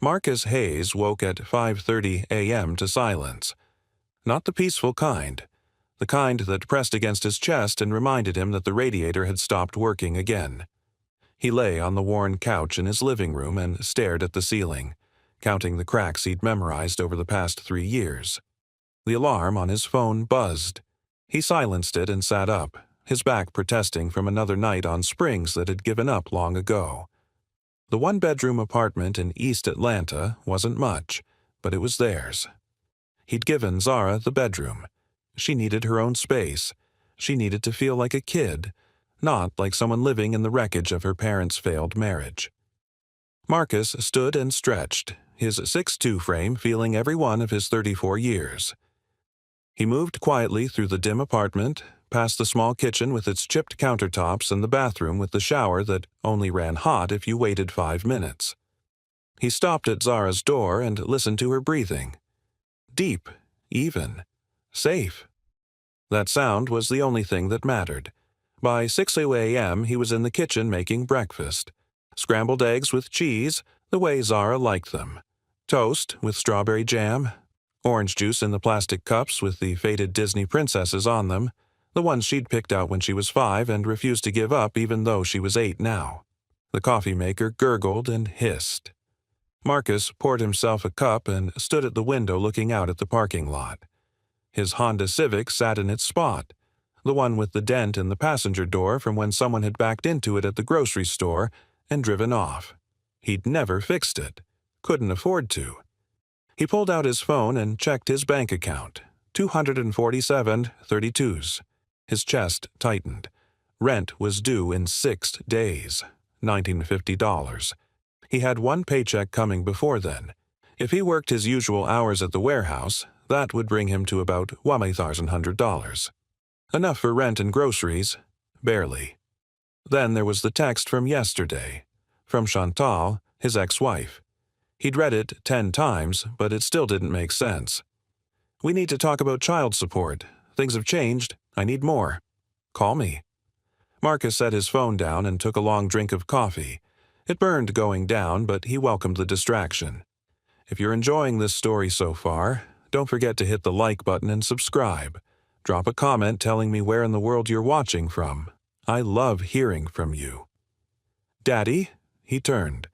Marcus Hayes woke at 5:30 a.m. to silence. Not the peaceful kind. The kind that pressed against his chest and reminded him that the radiator had stopped working again. He lay on the worn couch in his living room and stared at the ceiling, counting the cracks he'd memorized over the past 3 years. The alarm on his phone buzzed. He silenced it and sat up, his back protesting from another night on springs that had given up long ago. The one-bedroom apartment in East Atlanta wasn't much, but it was theirs. He'd given Zara the bedroom. She needed her own space. She needed to feel like a kid, not like someone living in the wreckage of her parents' failed marriage. Marcus stood and stretched, his 6'2" frame feeling every one of his 34 years. He moved quietly through the dim apartment, past the small kitchen with its chipped countertops and the bathroom with the shower that only ran hot if you waited 5 minutes. He stopped at Zara's door and listened to her breathing. Deep, even, safe. That sound was the only thing that mattered. By 6 a.m. he was in the kitchen making breakfast. Scrambled eggs with cheese, the way Zara liked them. Toast with strawberry jam. Orange juice in the plastic cups with the faded Disney princesses on them, the ones she'd picked out when she was 5 and refused to give up even though she was 8 now. The coffee maker gurgled and hissed. Marcus poured himself a cup and stood at the window looking out at the parking lot. His Honda Civic sat in its spot, the one with the dent in the passenger door from when someone had backed into it at the grocery store and driven off. He'd never fixed it. Couldn't afford to. He pulled out his phone and checked his bank account. 247.32. His chest tightened. Rent was due in 6 days. $1,950. He had one paycheck coming before then. If he worked his usual hours at the warehouse, that would bring him to about $1,100. Enough for rent and groceries. Barely. Then there was the text from yesterday. From Chantal, his ex-wife. He'd read it 10 times, but it still didn't make sense. "We need to talk about child support. Things have changed. I need more. Call me." Marcus set his phone down and took a long drink of coffee. It burned going down, but he welcomed the distraction. If you're enjoying this story so far, don't forget to hit the like button and subscribe. Drop a comment telling me where in the world you're watching from. I love hearing from you. "Daddy?" He turned.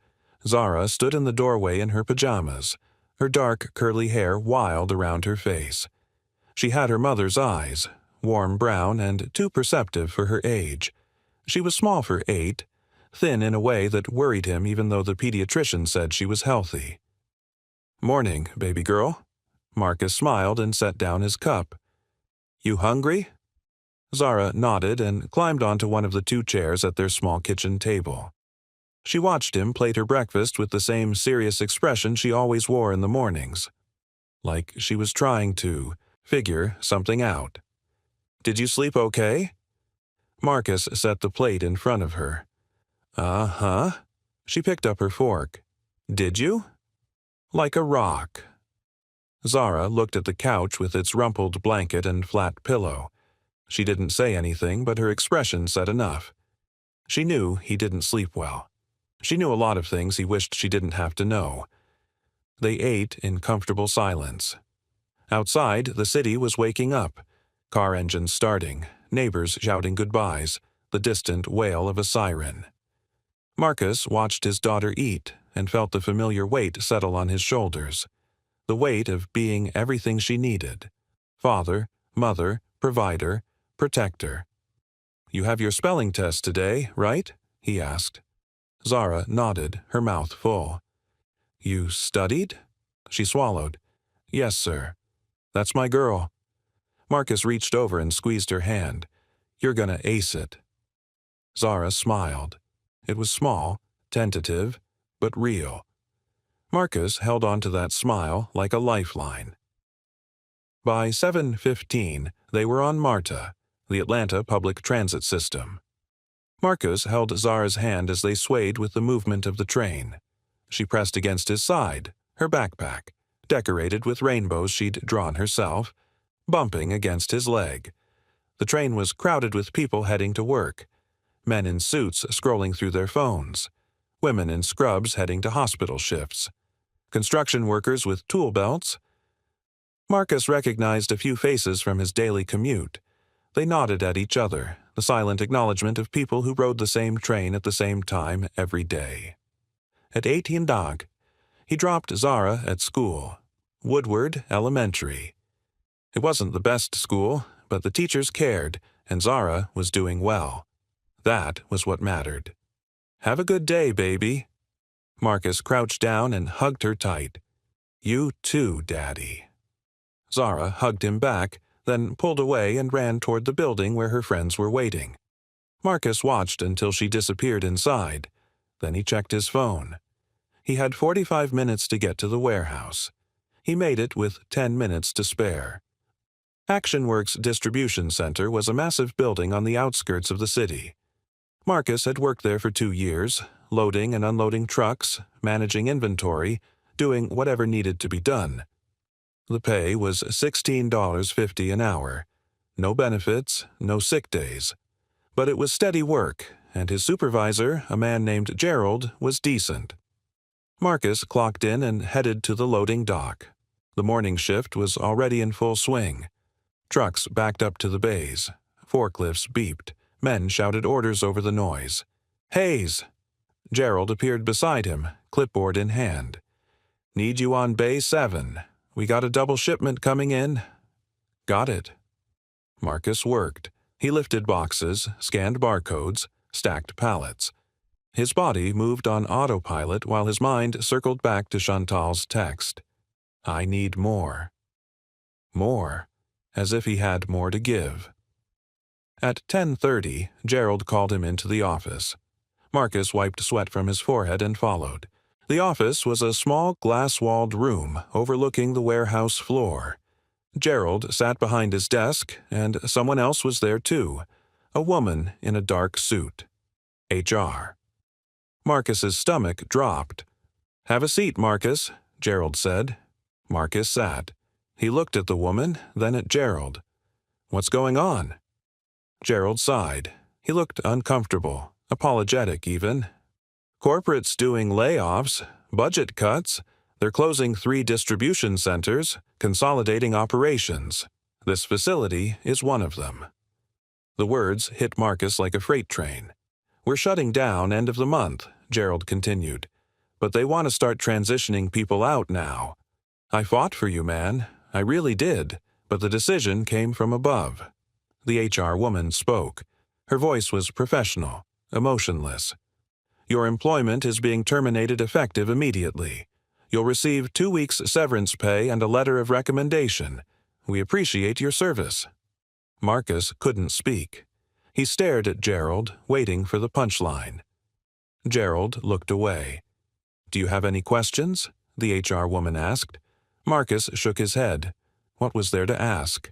Zara stood in the doorway in her pajamas, her dark, curly hair wild around her face. She had her mother's eyes, warm brown and too perceptive for her age. She was small for 8, thin in a way that worried him even though the pediatrician said she was healthy. "Morning, baby girl." Marcus smiled and set down his cup. "You hungry?" Zara nodded and climbed onto one of the 2 chairs at their small kitchen table. She watched him plate her breakfast with the same serious expression she always wore in the mornings. Like she was trying to figure something out. "Did you sleep okay?" Marcus set the plate in front of her. "Uh-huh." She picked up her fork. "Did you?" "Like a rock." Zara looked at the couch with its rumpled blanket and flat pillow. She didn't say anything, but her expression said enough. She knew he didn't sleep well. She knew a lot of things he wished she didn't have to know. They ate in comfortable silence. Outside, the city was waking up. Car engines starting, neighbors shouting goodbyes, the distant wail of a siren. Marcus watched his daughter eat and felt the familiar weight settle on his shoulders. The weight of being everything she needed. Father, mother, provider, protector. "You have your spelling test today, right?" he asked. Zara nodded, her mouth full. "You studied?" She swallowed. "Yes, sir." "That's my girl." Marcus reached over and squeezed her hand. "You're gonna ace it." Zara smiled. It was small, tentative, but real. Marcus held on to that smile like a lifeline. By 7:15, they were on MARTA, the Atlanta public transit system. Marcus held Zara's hand as they swayed with the movement of the train. She pressed against his side, her backpack, decorated with rainbows she'd drawn herself, bumping against his leg. The train was crowded with people heading to work, men in suits scrolling through their phones, women in scrubs heading to hospital shifts. construction workers with tool belts. Marcus recognized a few faces from his daily commute. They nodded at each other, the silent acknowledgement of people who rode the same train at the same time every day. At 18 dag, he dropped Zara at school, Woodward Elementary. It wasn't the best school, but the teachers cared, and Zara was doing well. That was what mattered. "Have a good day, baby." Marcus crouched down and hugged her tight. "You too, Daddy." Zara hugged him back, then pulled away and ran toward the building where her friends were waiting. Marcus watched until she disappeared inside. Then he checked his phone. He had 45 minutes to get to the warehouse. He made it with 10 minutes to spare. ActionWorks Distribution Center was a massive building on the outskirts of the city. Marcus had worked there for 2 years, loading and unloading trucks, managing inventory, doing whatever needed to be done. The pay was $16.50 an hour. No benefits, no sick days. But it was steady work, and his supervisor, a man named Gerald, was decent. Marcus clocked in and headed to the loading dock. The morning shift was already in full swing. Trucks backed up to the bays. Forklifts beeped. Men shouted orders over the noise. "Hayes!" Gerald appeared beside him, clipboard in hand. "Need you on Bay 7. We got a double shipment coming in." "Got it." Marcus worked. He lifted boxes, scanned barcodes, stacked pallets. His body moved on autopilot while his mind circled back to Chantal's text. "I need more." More, as if he had more to give. At 10:30, Gerald called him into the office. Marcus wiped sweat from his forehead and followed. The office was a small glass-walled room overlooking the warehouse floor. Gerald sat behind his desk, and someone else was there too, a woman in a dark suit. HR. Marcus's stomach dropped. "Have a seat, Marcus," Gerald said. Marcus sat. He looked at the woman, then at Gerald. "What's going on?" Gerald sighed. He looked uncomfortable, apologetic even. "Corporate's doing layoffs, budget cuts. They're closing 3 distribution centers, consolidating operations. This facility is one of them." The words hit Marcus like a freight train. "We're shutting down end of the month," Gerald continued. "But they want to start transitioning people out now. I fought for you, man. I really did. But the decision came from above." The HR woman spoke. Her voice was professional, emotionless. "Your employment is being terminated effective immediately. You'll receive 2 weeks severance pay and a letter of recommendation. We appreciate your service." Marcus couldn't speak. He stared at Gerald, waiting for the punchline. Gerald looked away. "Do you have any questions?" the HR woman asked. Marcus shook his head. What was there to ask?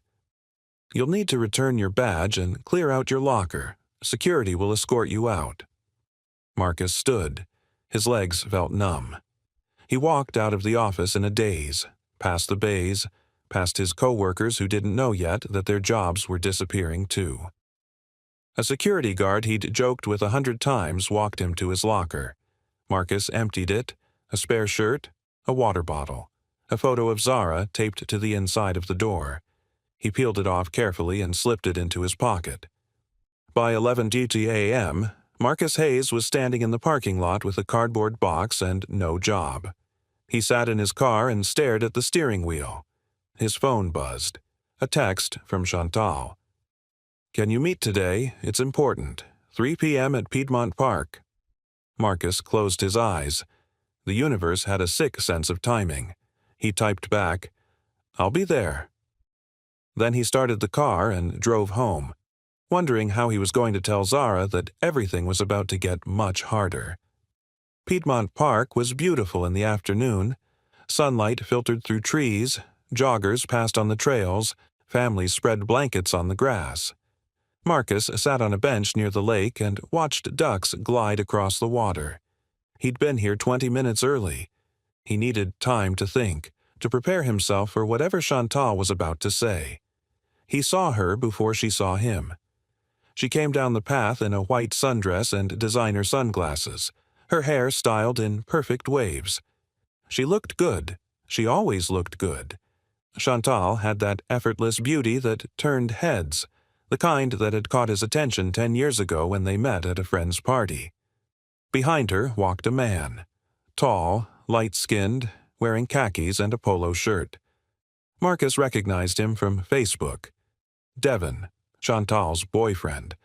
"You'll need to return your badge and clear out your locker. Security will escort you out." Marcus stood. His legs felt numb. He walked out of the office in a daze, past the bays, past his co-workers who didn't know yet that their jobs were disappearing too. A security guard he'd joked with 100 times walked him to his locker. Marcus emptied it, a spare shirt, a water bottle, a photo of Zara taped to the inside of the door. He peeled it off carefully and slipped it into his pocket. By 11:20 a.m., Marcus Hayes was standing in the parking lot with a cardboard box and no job. He sat in his car and stared at the steering wheel. His phone buzzed. A text from Chantal. "Can you meet today? It's important. 3 p.m. at Piedmont Park." Marcus closed his eyes. The universe had a sick sense of timing. He typed back, "I'll be there." Then he started the car and drove home, wondering how he was going to tell Zara that everything was about to get much harder. Piedmont Park was beautiful in the afternoon. Sunlight filtered through trees, joggers passed on the trails, families spread blankets on the grass. Marcus sat on a bench near the lake and watched ducks glide across the water. He'd been here 20 minutes early. He needed time to think, to prepare himself for whatever Chantal was about to say. He saw her before she saw him. She came down the path in a white sundress and designer sunglasses, her hair styled in perfect waves. She looked good. She always looked good. Chantal had that effortless beauty that turned heads, the kind that had caught his attention 10 years ago when they met at a friend's party. Behind her walked a man, tall, light-skinned, wearing khakis and a polo shirt. Marcus recognized him from Facebook. Devin, Chantal's boyfriend,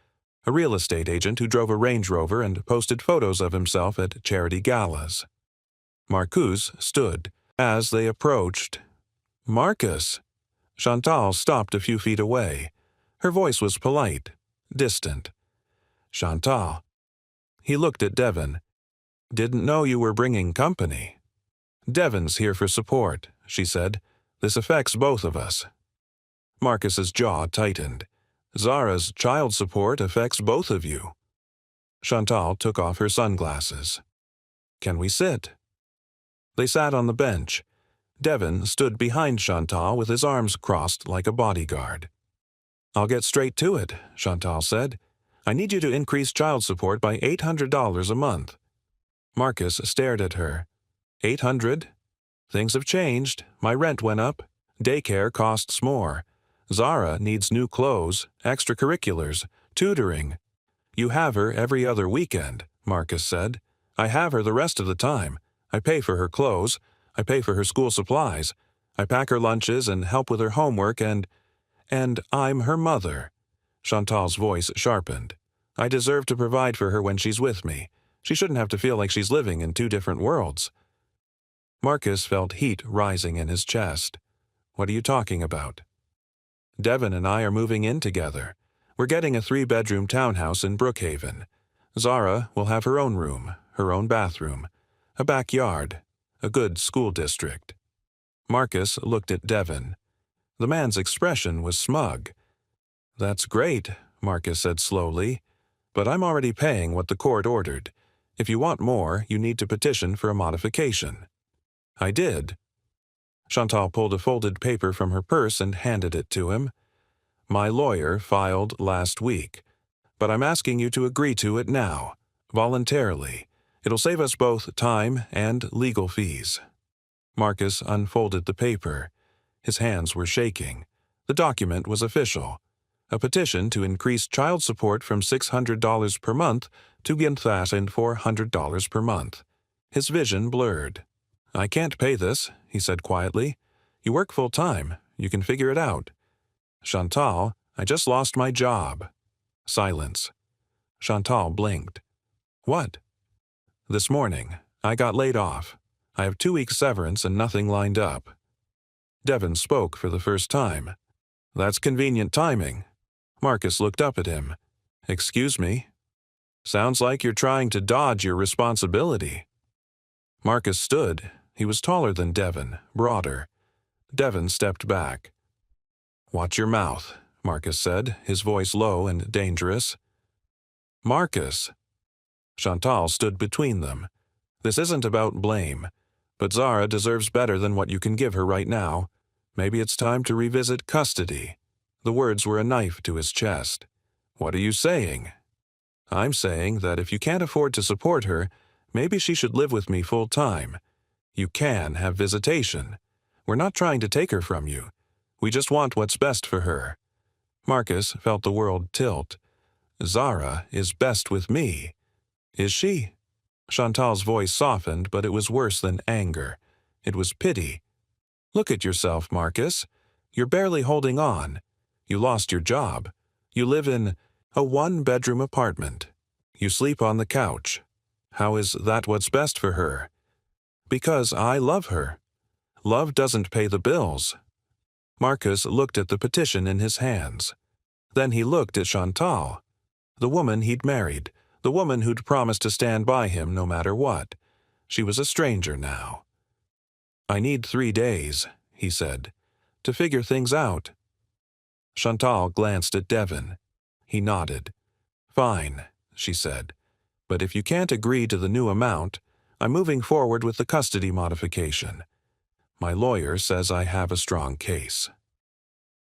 a real estate agent who drove a Range Rover and posted photos of himself at charity galas. Marcus stood. As they approached, "Marcus!" Chantal stopped a few feet away. Her voice was polite, distant. "Chantal." He looked at Devin. "Didn't know you were bringing company." "Devin's here for support," she said. "This affects both of us." Marcus's jaw tightened. "Zara's child support affects both of you." Chantal took off her sunglasses. "Can we sit?" They sat on the bench. Devin stood behind Chantal with his arms crossed like a bodyguard. "I'll get straight to it," Chantal said. "I need you to increase child support by $800 a month." Marcus stared at her. "800? Things have changed. My rent went up. Daycare costs more. Zara needs new clothes, extracurriculars, tutoring." "You have her every other weekend," Marcus said. "I have her the rest of the time. I pay for her clothes. I pay for her school supplies. I pack her lunches and help with her homework and I'm her mother." Chantal's voice sharpened. "I deserve to provide for her when she's with me. She shouldn't have to feel like she's living in two different worlds." Marcus felt heat rising in his chest. "What are you talking about?" "Devin and I are moving in together. We're getting a 3-bedroom townhouse in Brookhaven. Zara will have her own room, her own bathroom, a backyard, a good school district." Marcus looked at Devin. The man's expression was smug. "That's great," Marcus said slowly, "but I'm already paying what the court ordered. If you want more, you need to petition for a modification." "I did." Chantal pulled a folded paper from her purse and handed it to him. "My lawyer filed last week, but I'm asking you to agree to it now, voluntarily. It'll save us both time and legal fees." Marcus unfolded the paper. His hands were shaking. The document was official. A petition to increase child support from $600 per month to $400 per month. His vision blurred. "I can't pay this," he said quietly. "You work full-time. You can figure it out." "Chantal, I just lost my job." Silence. Chantal blinked. "What?" "This morning. I got laid off. I have 2 weeks severance and nothing lined up." Devin spoke for the first time. "That's convenient timing." Marcus looked up at him. "Excuse me?" "Sounds like you're trying to dodge your responsibility." Marcus stood. He was taller than Devin, broader. Devin stepped back. "Watch your mouth," Marcus said, his voice low and dangerous. "Marcus." Chantal stood between them. "This isn't about blame, but Zara deserves better than what you can give her right now. Maybe it's time to revisit custody." The words were a knife to his chest. "What are you saying?" "I'm saying that if you can't afford to support her, maybe she should live with me full-time. You can have visitation. We're not trying to take her from you. We just want what's best for her." Marcus felt the world tilt. "Zara is best with me." "Is she?" Chantal's voice softened, but it was worse than anger. It was pity. "Look at yourself, Marcus. You're barely holding on. You lost your job. You live in a 1-bedroom apartment. You sleep on the couch. How is that what's best for her?" "Because I love her. Love doesn't pay the bills." Marcus looked at the petition in his hands. Then he looked at Chantal, the woman he'd married, the woman who'd promised to stand by him no matter what. She was a stranger now. "I need 3 days," he said, "to figure things out." Chantal glanced at Devin. He nodded. "Fine," she said. "But if you can't agree to the new amount, I'm moving forward with the custody modification. My lawyer says I have a strong case."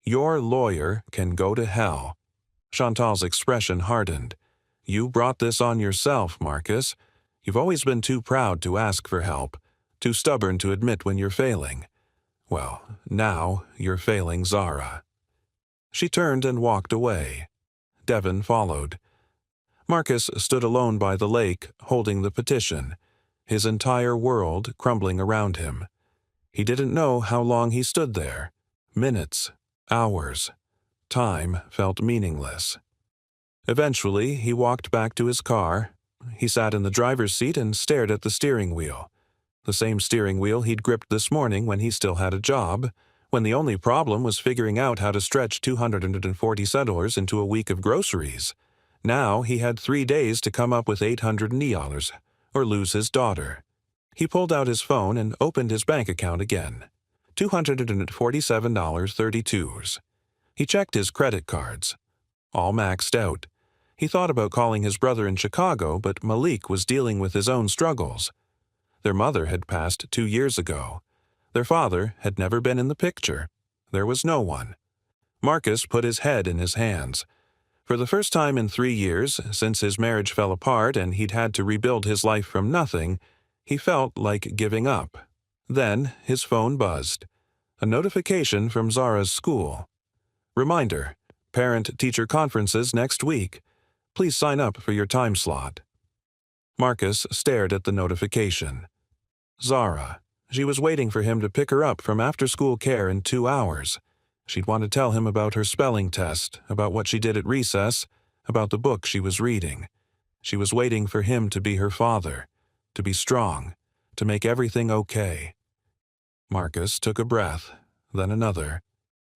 "Your lawyer can go to hell." Chantal's expression hardened. "You brought this on yourself, Marcus. You've always been too proud to ask for help. too stubborn to admit when you're failing. Well, now you're failing Zara. She turned and walked away. Devon followed. Marcus stood alone by the lake, holding the petition, his entire world crumbling around him. He didn't know how long he stood there. Minutes, hours. Time felt meaningless. Eventually, he walked back to his car. He sat in the driver's seat and stared at the steering wheel. The same steering wheel he'd gripped this morning when he still had a job, when the only problem was figuring out how to stretch $240 into a week of groceries. Now he had 3 days to come up with $800 or lose his daughter. He pulled out his phone and opened his bank account again. $247.32. He checked his credit cards. All maxed out. He thought about calling his brother in Chicago, but Malik was dealing with his own struggles. Their mother had passed 2 years ago. Their father had never been in the picture. There was no one. Marcus put his head in his hands. For the first time in 3 years, since his marriage fell apart and he'd had to rebuild his life from nothing, he felt like giving up. Then his phone buzzed. A notification from Zara's school. Reminder, parent-teacher conferences next week. Please sign up for your time slot. Marcus stared at the notification. Zara. She was waiting for him to pick her up from after-school care in 2 hours. She'd want to tell him about her spelling test, about what she did at recess, about the book she was reading. She was waiting for him to be her father, to be strong, to make everything okay. Marcus took a breath, then another.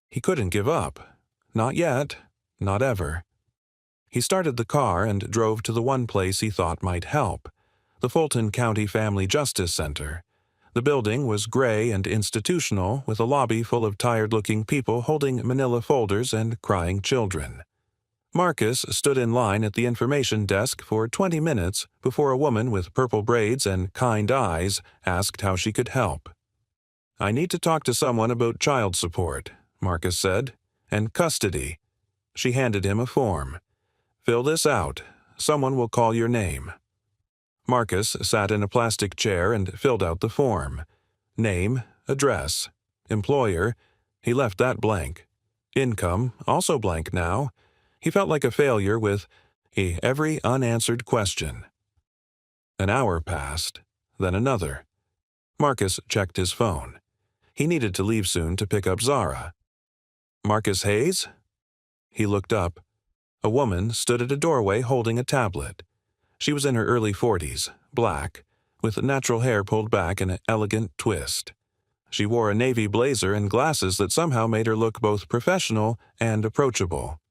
He couldn't give up. Not yet. Not ever. He started the car and drove to the one place he thought might help, the Fulton County Family Justice Center. The building was gray and institutional, with a lobby full of tired-looking people holding manila folders and crying children. Marcus stood in line at the information desk for 20 minutes before a woman with purple braids and kind eyes asked how she could help. "I need to talk to someone about child support," Marcus said, "and custody." She handed him a form. "Fill this out. Someone will call your name." Marcus sat in a plastic chair and filled out the form. Name, address, employer, he left that blank. Income, also blank now. He felt like a failure with every unanswered question. An hour passed, then another. Marcus checked his phone. He needed to leave soon to pick up Zara. "Marcus Hayes?" He looked up. A woman stood at a doorway holding a tablet. She was in her early 40s, black, with natural hair pulled back in an elegant twist. She wore a navy blazer and glasses that somehow made her look both professional and approachable.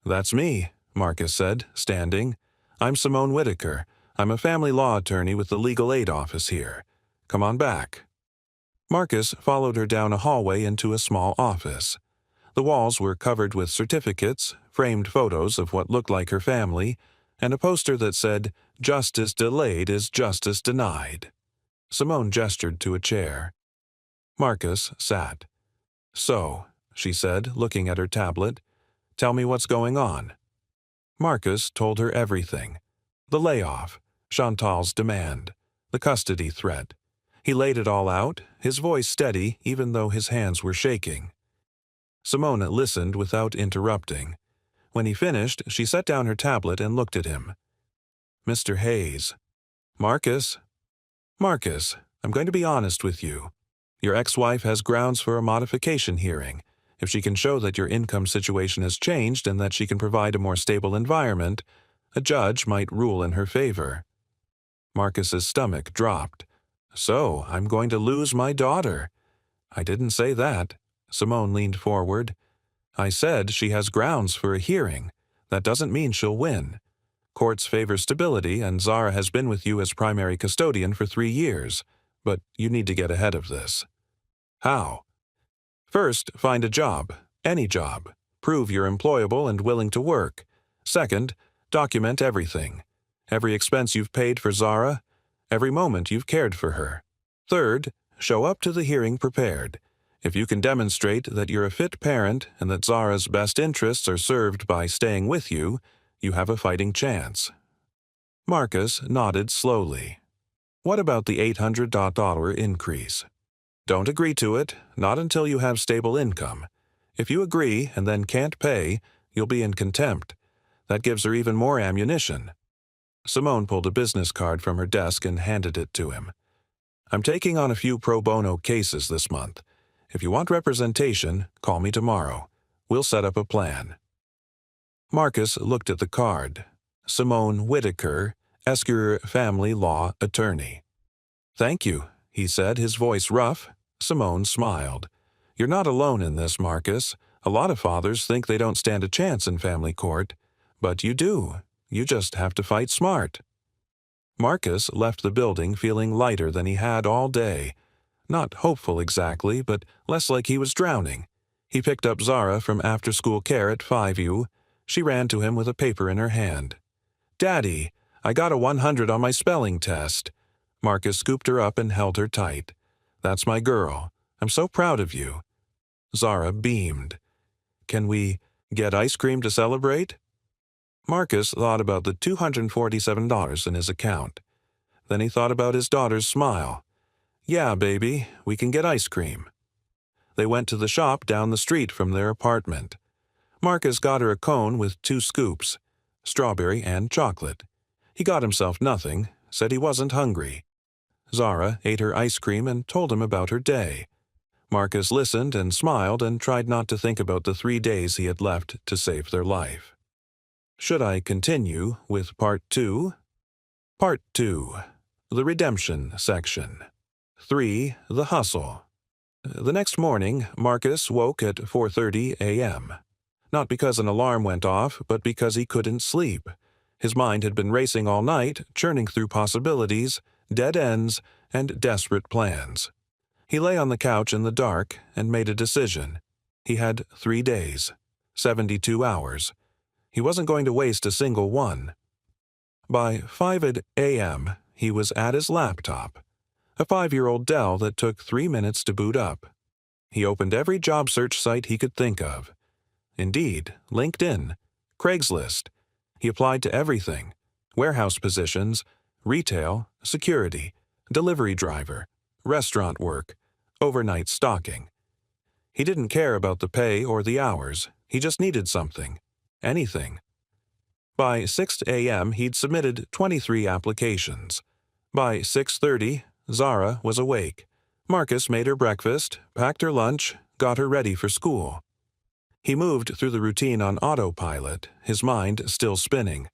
"That's me," Marcus said, standing. "I'm Simone Whitaker. I'm a family law attorney with the legal aid office here. Come on back." Marcus followed her down a hallway into a small office. The walls were covered with certificates, framed photos of what looked like her family, and a poster that said, "Justice delayed is justice denied." Simone gestured to a chair. Marcus sat. "So," she said, looking at her tablet, "tell me what's going on." Marcus told her everything. The layoff, Chantal's demand, the custody threat. He laid it all out, his voice steady even though his hands were shaking. Simone listened without interrupting. When he finished, she set down her tablet and looked at him. "Mr. Hayes." "Marcus." "Marcus, I'm going to be honest with you. Your ex-wife has grounds for a modification hearing. If she can show that your income situation has changed and that she can provide a more stable environment, a judge might rule in her favor." Marcus's stomach dropped. "So, I'm going to lose my daughter." "I didn't say that." Simone leaned forward. "I said she has grounds for a hearing. That doesn't mean she'll win. Courts favor stability, and Zara has been with you as primary custodian for 3 years. But you need to get ahead of this." "How?" "First, find a job. Any job. Prove you're employable and willing to work. Second, document everything. Every expense you've paid for Zara. Every moment you've cared for her. Third, show up to the hearing prepared. If you can demonstrate that you're a fit parent and that Zara's best interests are served by staying with you, you have a fighting chance." Marcus nodded slowly. What about the $800 increase? Don't agree to it, not until you have stable income. If you agree and then can't pay, you'll be in contempt. That gives her even more ammunition. Simone pulled a business card from her desk and handed it to him. I'm taking on a few pro bono cases this month. If you want representation, call me tomorrow. We'll set up a plan. Marcus looked at the card. Simone Whitaker, Esquire family law attorney. Thank you, he said, his voice rough. Simone smiled. You're not alone in this, Marcus. A lot of fathers think they don't stand a chance in family court. But you do. You just have to fight smart. Marcus left the building feeling lighter than he had all day. Not hopeful exactly, but less like he was drowning. He picked up Zara from after-school care at 5U. She ran to him with a paper in her hand. Daddy, I got a 100 on my spelling test. Marcus scooped her up and held her tight. That's my girl. I'm so proud of you. Zara beamed. Can we get ice cream to celebrate? Marcus thought about the $247 in his account. Then he thought about his daughter's smile. Yeah, baby, we can get ice cream. They went to the shop down the street from their apartment. Marcus got her a cone with 2 scoops, strawberry and chocolate. He got himself nothing, said he wasn't hungry. Zara ate her ice cream and told him about her day. Marcus listened and smiled and tried not to think about the 3 days he had left to save their life. Should I continue with Part 2? Part 2. The Redemption section. 3. The Hustle. The next morning, Marcus woke at 4:30 a.m. Not because an alarm went off, but because he couldn't sleep. His mind had been racing all night, churning through possibilities, dead ends, and desperate plans. He lay on the couch in the dark and made a decision. He had 3 days, 72 hours. He wasn't going to waste a single one. By 5 a.m., he was at his laptop, a 5-year-old Dell that took 3 minutes to boot up. He opened every job search site he could think of. Indeed, LinkedIn, Craigslist. He applied to everything: warehouse positions, retail, security, delivery driver, restaurant work, overnight stocking. He didn't care about the pay or the hours. He just needed something. Anything. By 6 a.m., he'd submitted 23 applications. By 6:30, Zara was awake. Marcus made her breakfast, packed her lunch, got her ready for school. He moved through the routine on autopilot, his mind still spinning.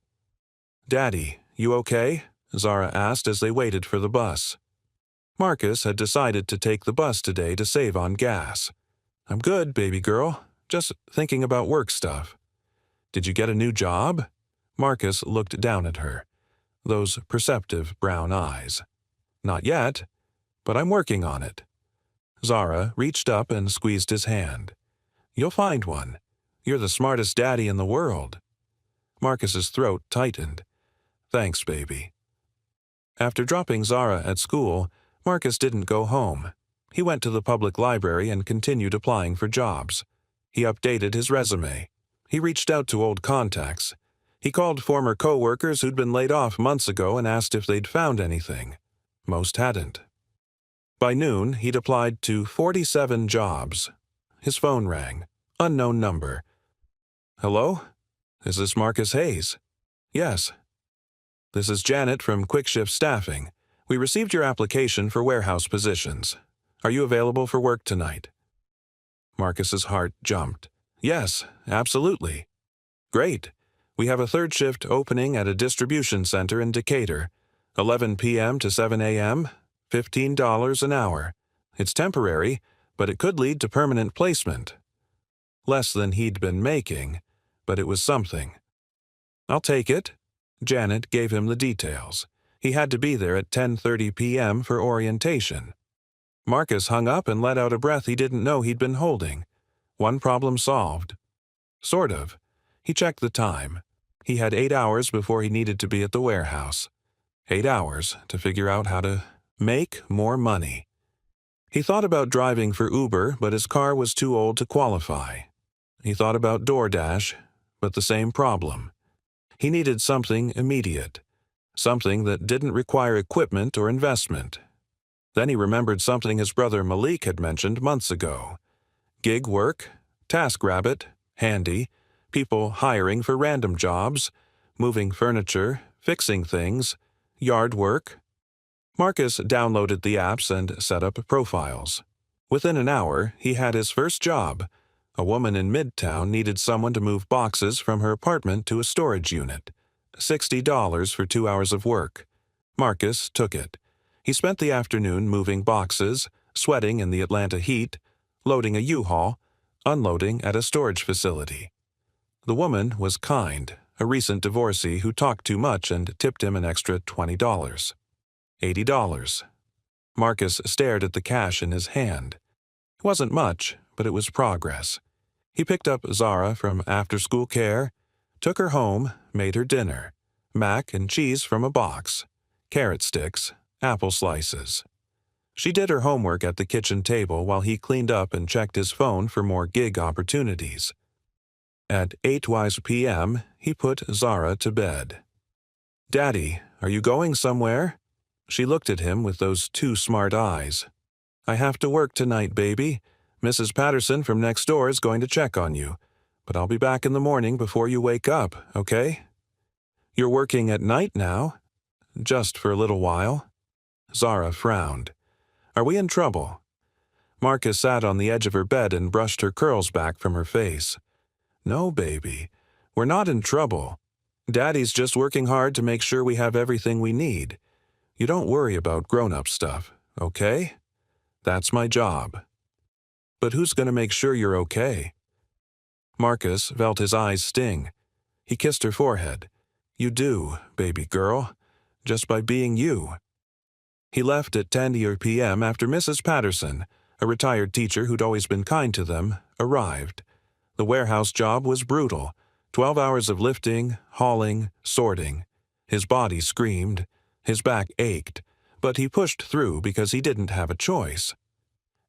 Daddy, you okay? Zara asked as they waited for the bus. Marcus had decided to take the bus today to save on gas. I'm good, baby girl. Just thinking about work stuff. Did you get a new job? Marcus looked down at her. Those perceptive brown eyes. Not yet, but I'm working on it. Zara reached up and squeezed his hand. You'll find one. You're the smartest daddy in the world. Marcus's throat tightened. Thanks, baby. After dropping Zara at school, Marcus didn't go home. He went to the public library and continued applying for jobs. He updated his resume. He reached out to old contacts. He called former co-workers who'd been laid off months ago and asked if they'd found anything. Most hadn't. By noon, he'd applied to 47 jobs. His phone rang. Unknown number. Hello? Is this Marcus Hayes? Yes. This is Janet from Quick Shift Staffing. We received your application for warehouse positions. Are you available for work tonight? Marcus's heart jumped. Yes, absolutely. Great. We have a 3rd shift opening at a distribution center in Decatur. 11 p.m. to 7 a.m., $15 an hour. It's temporary, but it could lead to permanent placement. Less than he'd been making, but it was something. I'll take it. Janet gave him the details. He had to be there at 10:30 p.m. for orientation. Marcus hung up and let out a breath he didn't know he'd been holding. One problem solved. Sort of. He checked the time. He had 8 hours before he needed to be at the warehouse. 8 hours to figure out how to make more money. He thought about driving for Uber, but his car was too old to qualify. He thought about DoorDash, but the same problem. He needed something immediate. something that didn't require equipment or investment. Then he remembered something his brother Malik had mentioned months ago. Gig work, TaskRabbit, Handy, people hiring for random jobs, moving furniture, fixing things, yard work. Marcus downloaded the apps and set up profiles. Within an hour, he had his first job. A woman in Midtown needed someone to move boxes from her apartment to a storage unit. $60 for 2 hours of work. Marcus took it. He spent the afternoon moving boxes, sweating in the Atlanta heat, loading a U-Haul, unloading at a storage facility. The woman was kind, a recent divorcee who talked too much and tipped him an extra $20. $80. Marcus stared at the cash in his hand. It wasn't much, but it was progress. He picked up Zara from after-school care, took her home, made her dinner, mac and cheese from a box, carrot sticks, apple slices. She did her homework at the kitchen table while he cleaned up and checked his phone for more gig opportunities. At 8:00 p.m., he put Zara to bed. "Daddy, are you going somewhere?" She looked at him with those two smart eyes. "I have to work tonight, baby. Mrs. Patterson from next door is going to check on you, but I'll be back in the morning before you wake up, okay?" "You're working at night now?" "Just for a little while." Zara frowned. "Are we in trouble?" Marcus sat on the edge of her bed and brushed her curls back from her face. "No, baby. We're not in trouble. Daddy's just working hard to make sure we have everything we need. You don't worry about grown-up stuff, okay? That's my job." "But who's going to make sure you're okay?" Marcus felt his eyes sting. He kissed her forehead. "You do, baby girl, just by being you." He left at 10 p.m. after Mrs. Patterson, a retired teacher who'd always been kind to them, arrived. The warehouse job was brutal. 12 hours of lifting, hauling, sorting. His body screamed. His back ached, but he pushed through because he didn't have a choice.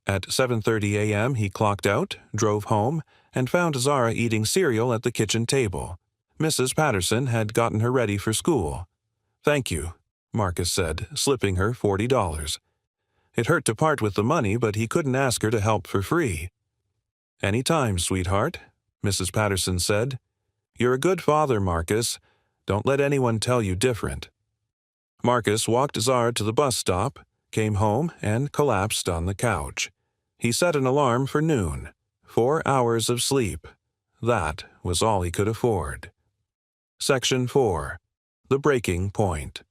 At 7:30 a.m. he clocked out, drove home, and found Zara eating cereal at the kitchen table. Mrs. Patterson had gotten her ready for school. "Thank you," Marcus said, slipping her $40. It hurt to part with the money, but he couldn't ask her to help for free. "Any time, sweetheart," Mrs. Patterson said. "You're a good father, Marcus. Don't let anyone tell you different." Marcus walked Zara to the bus stop, came home, and collapsed on the couch. He set an alarm for noon. 4 hours of sleep. That was all he could afford. Section 4. The Breaking Point.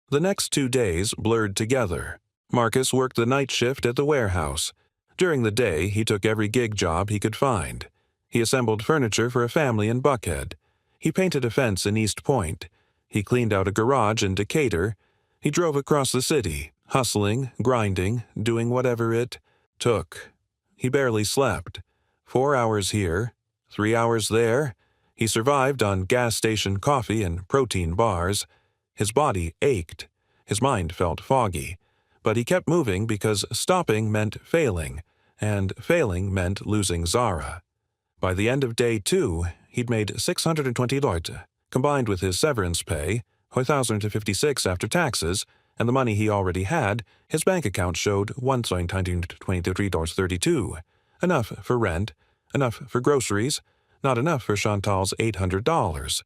The next 2 days blurred together. Marcus worked the night shift at the warehouse. During the day, he took every gig job he could find. He assembled furniture for a family in Buckhead. He painted a fence in East Point. He cleaned out a garage in Decatur. He drove across the city, hustling, grinding, doing whatever it took. He barely slept. 4 hours here, 3 hours there. He survived on gas station coffee and protein bars. His body ached. His mind felt foggy. But he kept moving because stopping meant failing, and failing meant losing Zara. By the end of day 2, he'd made $620, combined with his severance pay, $1,056 after taxes, and the money he already had. His bank account showed $1,923.32. Enough for rent, enough for groceries, not enough for Chantal's $800,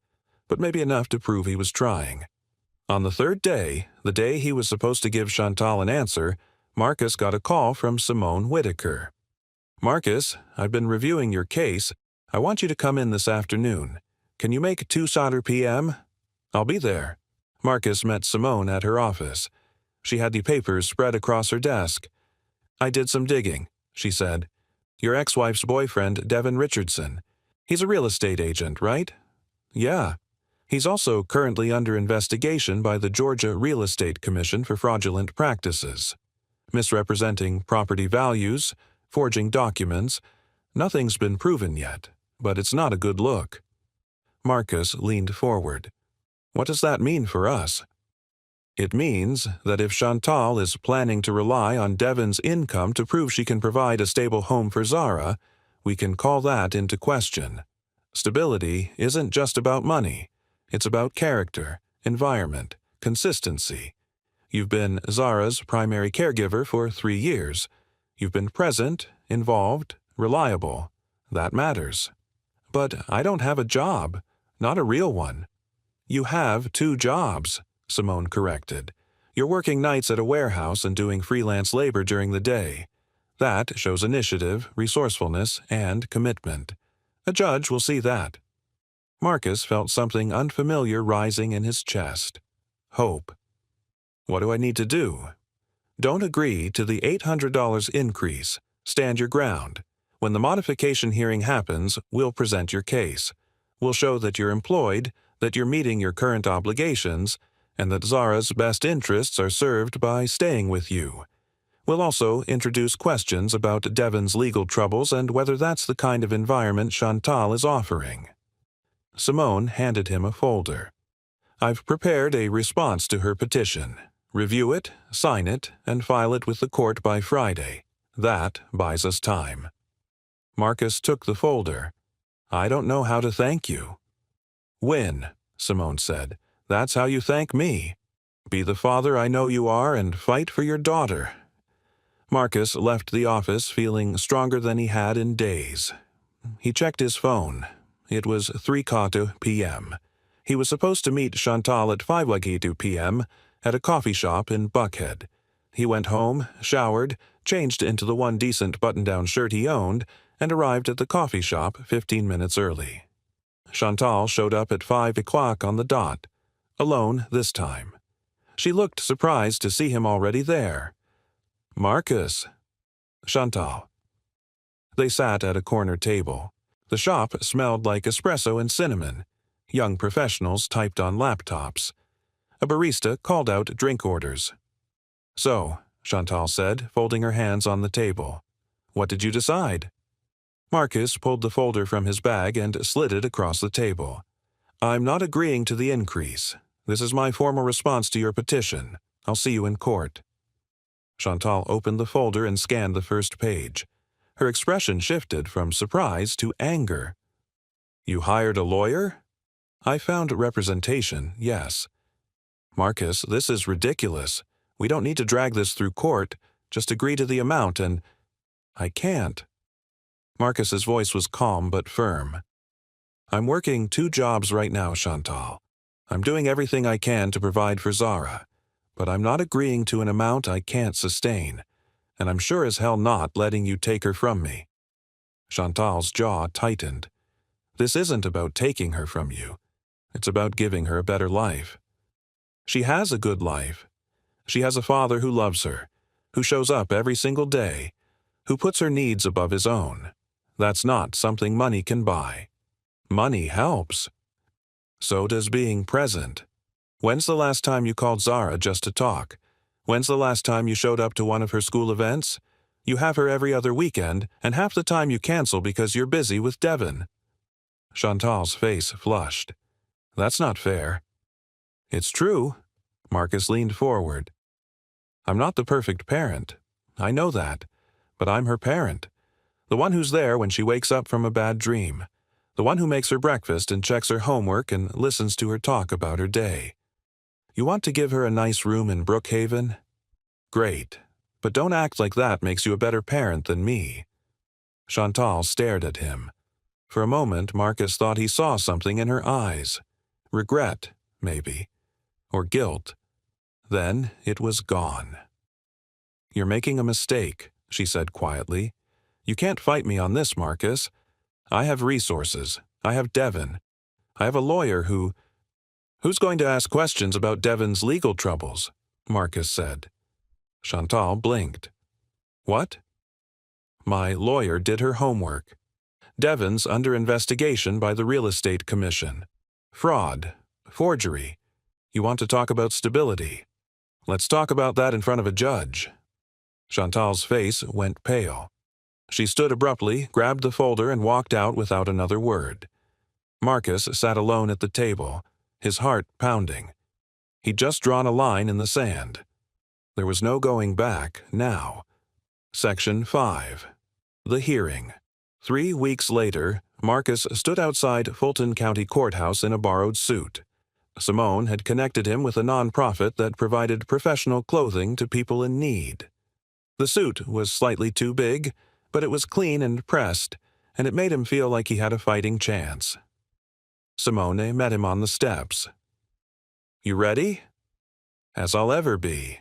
but maybe enough to prove he was trying. On the third day, the day he was supposed to give Chantal an answer, Marcus got a call from Simone Whitaker. "Marcus, I've been reviewing your case. I want you to come in this afternoon. Can you make 2:00 p.m.? "I'll be there." Marcus met Simone at her office. She had the papers spread across her desk. "I did some digging," she said. "Your ex-wife's boyfriend, Devin Richardson. He's a real estate agent, right?" "Yeah. He's also currently under investigation by the Georgia Real Estate Commission for fraudulent practices. Misrepresenting property values, forging documents. Nothing's been proven yet, but it's not a good look." Marcus leaned forward. "What does that mean for us?" "It means that if Chantal is planning to rely on Devin's income to prove she can provide a stable home for Zara, we can call that into question. Stability isn't just about money. It's about character, environment, consistency. You've been Zara's primary caregiver for 3 years. You've been present, involved, reliable. That matters. But I don't have a job, not a real one. You have 2 jobs, Simone corrected. You're working nights at a warehouse and doing freelance labor during the day. That shows initiative, resourcefulness, and commitment. A judge will see that. Marcus felt something unfamiliar rising in his chest. Hope. What do I need to do? Don't agree to the $800 increase. Stand your ground. When the modification hearing happens, we'll present your case. We'll show that you're employed, that you're meeting your current obligations, and that Zara's best interests are served by staying with you. We'll also introduce questions about Devon's legal troubles and whether that's the kind of environment Chantal is offering. Simone handed him a folder. I've prepared a response to her petition. Review it, sign it, and file it with the court by Friday. That buys us time. Marcus took the folder. I don't know how to thank you. Win, Simone said. That's how you thank me. Be the father I know you are and fight for your daughter. Marcus left the office feeling stronger than he had in days. He checked his phone. It was 3:15 p.m. He was supposed to meet Chantal at 5:02 p.m. at a coffee shop in Buckhead. He went home, showered, changed into the one decent button-down shirt he owned, and arrived at the coffee shop 15 minutes early. Chantal showed up at 5 o'clock on the dot, alone this time. She looked surprised to see him already there. Marcus. Chantal. They sat at a corner table. The shop smelled like espresso and cinnamon. Young professionals typed on laptops. A barista called out drink orders. So, Chantal said, folding her hands on the table. What did you decide? Marcus pulled the folder from his bag and slid it across the table. I'm not agreeing to the increase. This is my formal response to your petition. I'll see you in court. Chantal opened the folder and scanned the first page. Her expression shifted from surprise to anger. You hired a lawyer? I found representation, yes. Marcus, this is ridiculous. We don't need to drag this through court. Just agree to the amount and... I can't. Marcus's voice was calm but firm. I'm working 2 jobs right now, Chantal. I'm doing everything I can to provide for Zara, but I'm not agreeing to an amount I can't sustain, and I'm sure as hell not letting you take her from me. Chantal's jaw tightened. This isn't about taking her from you. It's about giving her a better life. She has a good life. She has a father who loves her, who shows up every single day, who puts her needs above his own. That's not something money can buy. Money helps. So does being present. When's the last time you called Zara just to talk? When's the last time you showed up to one of her school events? You have her every other weekend, and half the time you cancel because you're busy with Devon. Chantal's face flushed. That's not fair. It's true. Marcus leaned forward. I'm not the perfect parent. I know that. But I'm her parent. The one who's there when she wakes up from a bad dream. The one who makes her breakfast and checks her homework and listens to her talk about her day. You want to give her a nice room in Brookhaven? Great. But don't act like that makes you a better parent than me. Chantal stared at him. For a moment, Marcus thought he saw something in her eyes. Regret, maybe. Or guilt. Then it was gone. You're making a mistake, she said quietly. You can't fight me on this, Marcus. I have resources. I have Devon. I have a lawyer who... Who's going to ask questions about Devon's legal troubles? Marcus said. Chantal blinked. What? My lawyer did her homework. Devon's under investigation by the Real Estate Commission. Fraud. Forgery. You want to talk about stability. Let's talk about that in front of a judge. Chantal's face went pale. She stood abruptly, grabbed the folder, and walked out without another word. Marcus sat alone at the table, his heart pounding. He'd just drawn a line in the sand. There was no going back now. Section 5. The Hearing. 3 weeks later, Marcus stood outside Fulton County Courthouse in a borrowed suit. Simone had connected him with a nonprofit that provided professional clothing to people in need. The suit was slightly too big, but it was clean and pressed, and it made him feel like he had a fighting chance. Simone met him on the steps. "You ready?" "As I'll ever be."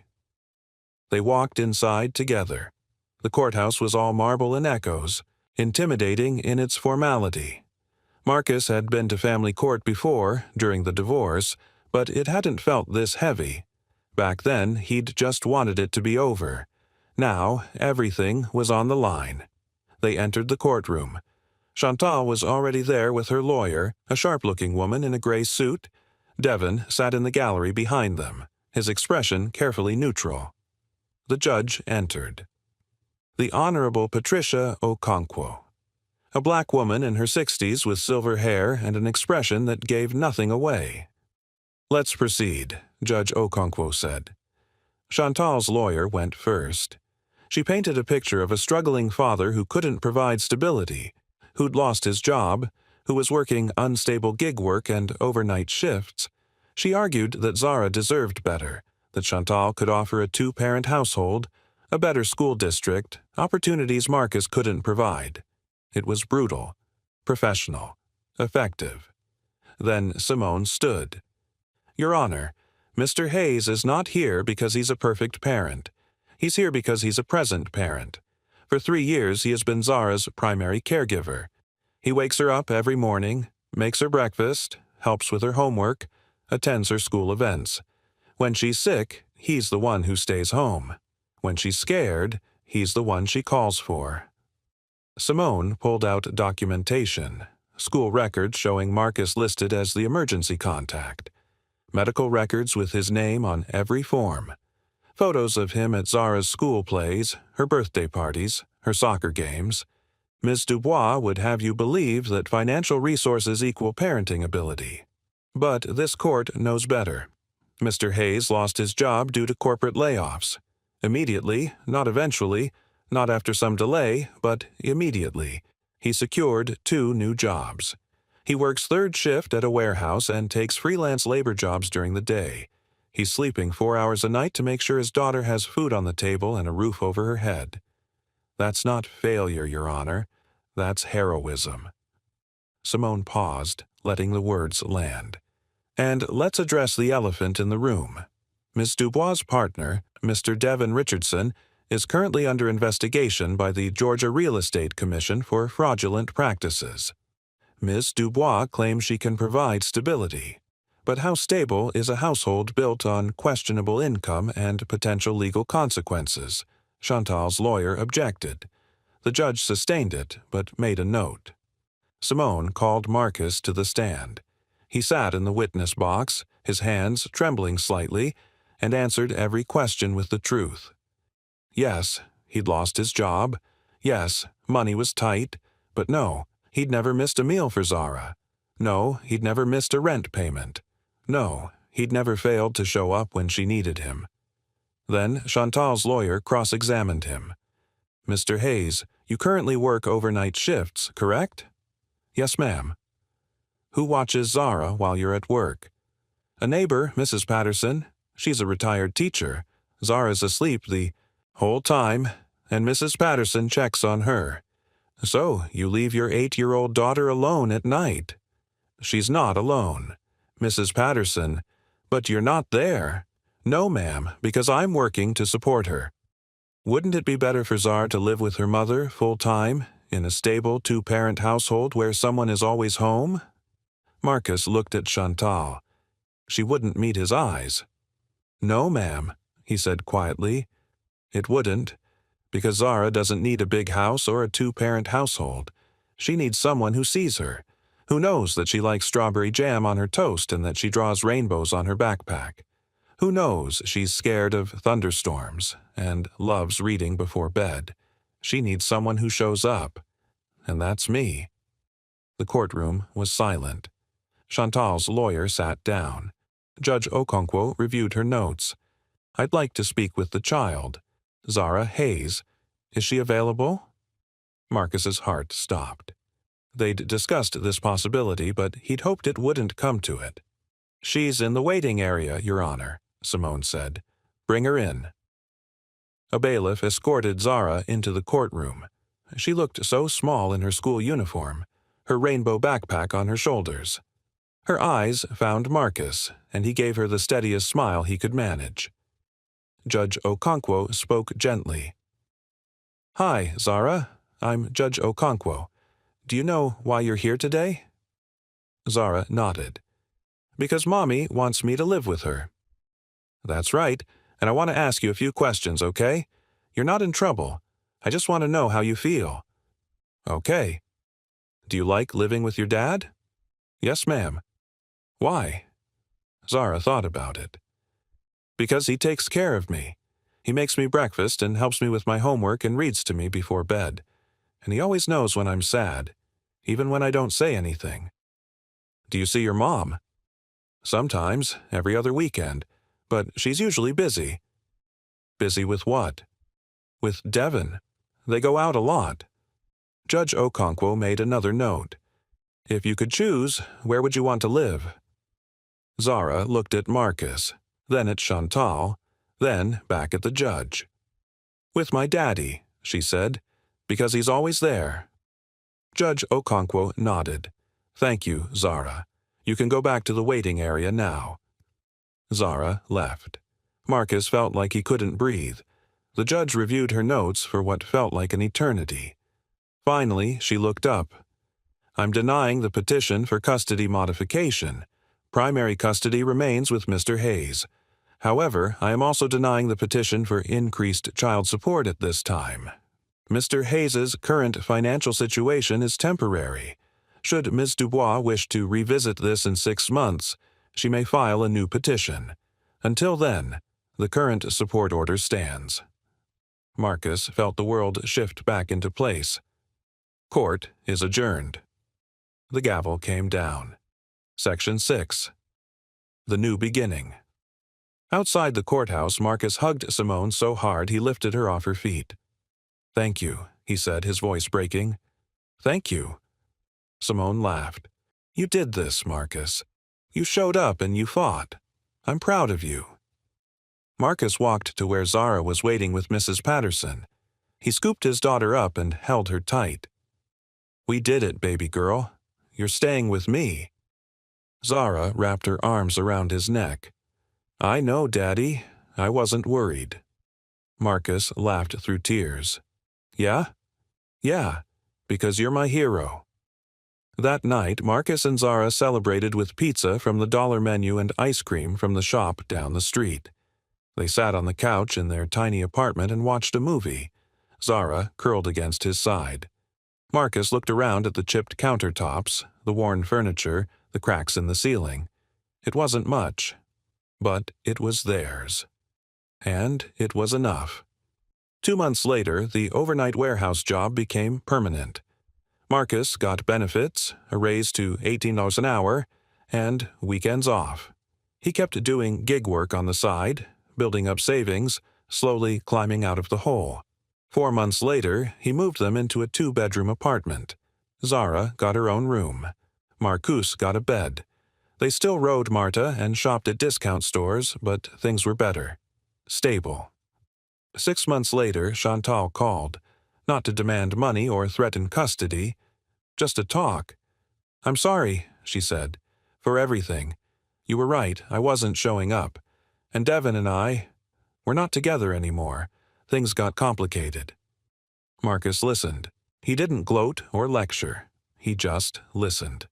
They walked inside together. The courthouse was all marble and echoes, intimidating in its formality. Marcus had been to family court before, during the divorce, but it hadn't felt this heavy. Back then, he'd just wanted it to be over. Now, everything was on the line. They entered the courtroom. Chantal was already there with her lawyer, a sharp-looking woman in a gray suit. Devon sat in the gallery behind them, his expression carefully neutral. The judge entered. The Honorable Patricia Okonkwo. A black woman in her 60s with silver hair and an expression that gave nothing away. "Let's proceed," Judge Okonkwo said. Chantal's lawyer went first. She painted a picture of a struggling father who couldn't provide stability, who'd lost his job, who was working unstable gig work and overnight shifts. She argued that Zara deserved better, that Chantal could offer a two-parent household, a better school district, opportunities Marcus couldn't provide. It was brutal, professional, effective. Then Simone stood. "Your Honor, Mr. Hayes is not here because he's a perfect parent. He's here because he's a present parent. For 3 years he has been Zara's primary caregiver. He wakes her up every morning, makes her breakfast, helps with her homework, attends her school events. When she's sick, he's the one who stays home. When she's scared, he's the one she calls for." Simone pulled out documentation, school records showing Marcus listed as the emergency contact, medical records with his name on every form, photos of him at Zara's school plays, her birthday parties, her soccer games. Ms. Dubois would have you believe that financial resources equal parenting ability. But this court knows better. Mr. Hayes lost his job due to corporate layoffs. Immediately, not eventually, not after some delay, but immediately, he secured 2 new jobs. He works third shift at a warehouse and takes freelance labor jobs during the day. He's sleeping 4 hours a night to make sure his daughter has food on the table and a roof over her head. That's not failure, Your Honor. That's heroism. Simone paused, letting the words land. And let's address the elephant in the room. Ms. Dubois' partner, Mr. Devon Richardson, is currently under investigation by the Georgia Real Estate Commission for fraudulent practices. Ms. Dubois claims she can provide stability. But how stable is a household built on questionable income and potential legal consequences? Chantal's lawyer objected. The judge sustained it, but made a note. Simone called Marcus to the stand. He sat in the witness box, his hands trembling slightly, and answered every question with the truth. Yes, he'd lost his job. Yes, money was tight. But no, he'd never missed a meal for Zara. No, he'd never missed a rent payment. No, he'd never failed to show up when she needed him. Then Chantal's lawyer cross-examined him. "Mr. Hayes, you currently work overnight shifts, correct?" "Yes, ma'am." "Who watches Zara while you're at work?" "A neighbor, Mrs. Patterson. She's a retired teacher. Zara's asleep the whole time, and Mrs. Patterson checks on her." "So, you leave your 8-year-old daughter alone at night?" "She's not alone. Mrs. Patterson, but you're not there." "No, ma'am, because I'm working to support her." "Wouldn't it be better for Zara to live with her mother full-time, in a stable 2-parent household where someone is always home?" Marcus looked at Chantal. She wouldn't meet his eyes. "No, ma'am," he said quietly. "It wouldn't, because Zara doesn't need a big house or a 2-parent household. She needs someone who sees her, who knows that she likes strawberry jam on her toast and that she draws rainbows on her backpack, who knows she's scared of thunderstorms and loves reading before bed. She needs someone who shows up, and that's me." The courtroom was silent. Chantal's lawyer sat down. Judge Okonkwo reviewed her notes. "I'd like to speak with the child. Zara Hayes. Is she available?" Marcus's heart stopped. They'd discussed this possibility, but he'd hoped it wouldn't come to it. She's in the waiting area, Your Honor, Simone said. Bring her in. A bailiff escorted Zara into the courtroom. She looked so small in her school uniform, her rainbow backpack on her shoulders. Her eyes found Marcus, and he gave her the steadiest smile he could manage. Judge Okonkwo spoke gently. Hi, Zara. I'm Judge Okonkwo. Do you know why you're here today? Zara nodded. Because Mommy wants me to live with her. That's right, and I want to ask you a few questions, okay? You're not in trouble. I just want to know how you feel. Okay. Do you like living with your dad? Yes, ma'am. Why? Zara thought about it. Because he takes care of me. He makes me breakfast and helps me with my homework and reads to me before bed. And he always knows when I'm sad, even when I don't say anything. Do you see your mom? Sometimes, every other weekend, but she's usually busy. Busy with what? With Devin. They go out a lot. Judge Okonkwo made another note. If you could choose, where would you want to live? Zara looked at Marcus, then at Chantal, then back at the judge. With my daddy, she said, because he's always there. Judge Okonkwo nodded. Thank you, Zara. You can go back to the waiting area now. Zara left. Marcus felt like he couldn't breathe. The judge reviewed her notes for what felt like an eternity. Finally, she looked up. I'm denying the petition for custody modification. Primary custody remains with Mr. Hayes. However, I am also denying the petition for increased child support at this time. Mr. Hayes's current financial situation is temporary. Should Ms. Dubois wish to revisit this in 6 months, she may file a new petition. Until then, the current support order stands. Marcus felt the world shift back into place. Court is adjourned. The gavel came down. Section 6. The New Beginning. Outside the courthouse, Marcus hugged Simone so hard he lifted her off her feet. Thank you, he said, his voice breaking. Thank you. Simone laughed. You did this, Marcus. You showed up and you fought. I'm proud of you. Marcus walked to where Zara was waiting with Mrs. Patterson. He scooped his daughter up and held her tight. We did it, baby girl. You're staying with me. Zara wrapped her arms around his neck. I know, Daddy. I wasn't worried. Marcus laughed through tears. Yeah? Yeah, because you're my hero. That night, Marcus and Zara celebrated with pizza from the dollar menu and ice cream from the shop down the street. They sat on the couch in their tiny apartment and watched a movie, Zara curled against his side. Marcus looked around at the chipped countertops, the worn furniture, the cracks in the ceiling. It wasn't much, but it was theirs. And it was enough. 2 months later, the overnight warehouse job became permanent. Marcus got benefits, a raise to $18 an hour, and weekends off. He kept doing gig work on the side, building up savings, slowly climbing out of the hole. 4 months later, he moved them into a 2-bedroom apartment. Zara got her own room. Marcus got a bed. They still rode Marta and shopped at discount stores, but things were better. Stable. 6 months later, Chantal called, not to demand money or threaten custody, just to talk. I'm sorry, she said, for everything. You were right, I wasn't showing up. And Devin and we're not together anymore. Things got complicated. Marcus listened. He didn't gloat or lecture. He just listened.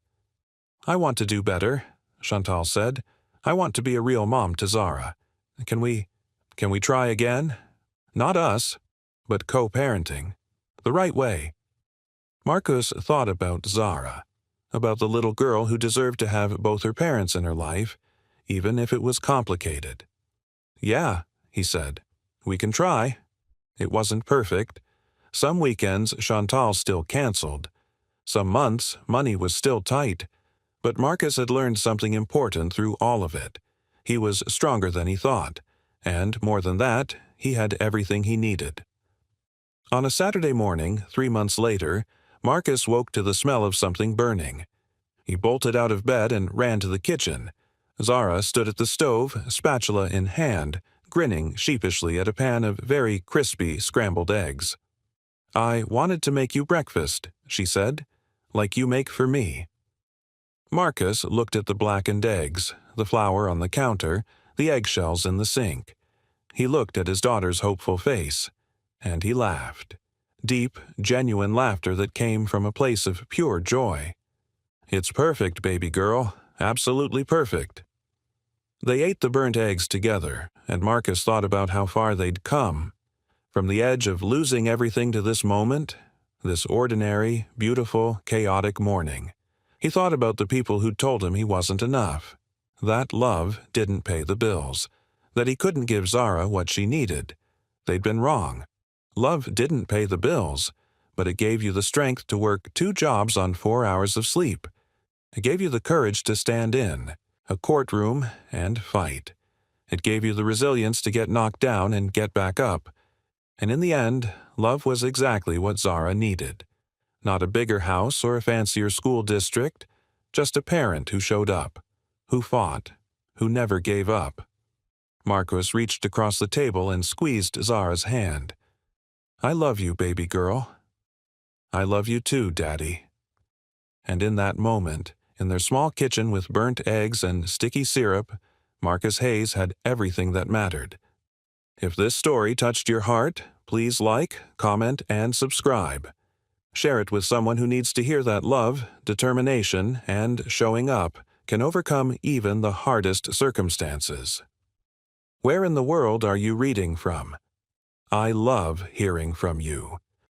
I want to do better, Chantal said. I want to be a real mom to Zara. Can we try again? Not us, but co-parenting. The right way. Marcus thought about Zara, about the little girl who deserved to have both her parents in her life, even if it was complicated. Yeah, he said. We can try. It wasn't perfect. Some weekends Chantal still canceled. Some months money was still tight. But Marcus had learned something important through all of it. He was stronger than he thought. And, more than that, he had everything he needed. On a Saturday morning, 3 months later, Marcus woke to the smell of something burning. He bolted out of bed and ran to the kitchen. Zara stood at the stove, spatula in hand, grinning sheepishly at a pan of very crispy scrambled eggs. "I wanted to make you breakfast," she said, "like you make for me." Marcus looked at the blackened eggs, the flour on the counter, the eggshells in the sink. He looked at his daughter's hopeful face, and he laughed. Deep, genuine laughter that came from a place of pure joy. "It's perfect, baby girl, absolutely perfect." They ate the burnt eggs together, and Marcus thought about how far they'd come. From the edge of losing everything to this moment, this ordinary, beautiful, chaotic morning. He thought about the people who'd told him he wasn't enough, that love didn't pay the bills, that he couldn't give Zara what she needed. They'd been wrong. Love didn't pay the bills, but it gave you the strength to work 2 jobs on 4 hours of sleep. It gave you the courage to stand in a courtroom and fight. It gave you the resilience to get knocked down and get back up. And in the end, love was exactly what Zara needed. Not a bigger house or a fancier school district, just a parent who showed up, who fought, who never gave up. Marcus reached across the table and squeezed Zara's hand. "I love you, baby girl." "I love you too, Daddy." And in that moment, in their small kitchen with burnt eggs and sticky syrup, Marcus Hayes had everything that mattered. If this story touched your heart, please like, comment, and subscribe. Share it with someone who needs to hear that love, determination, and showing up can overcome even the hardest circumstances. Where in the world are you reading from? I love hearing from you.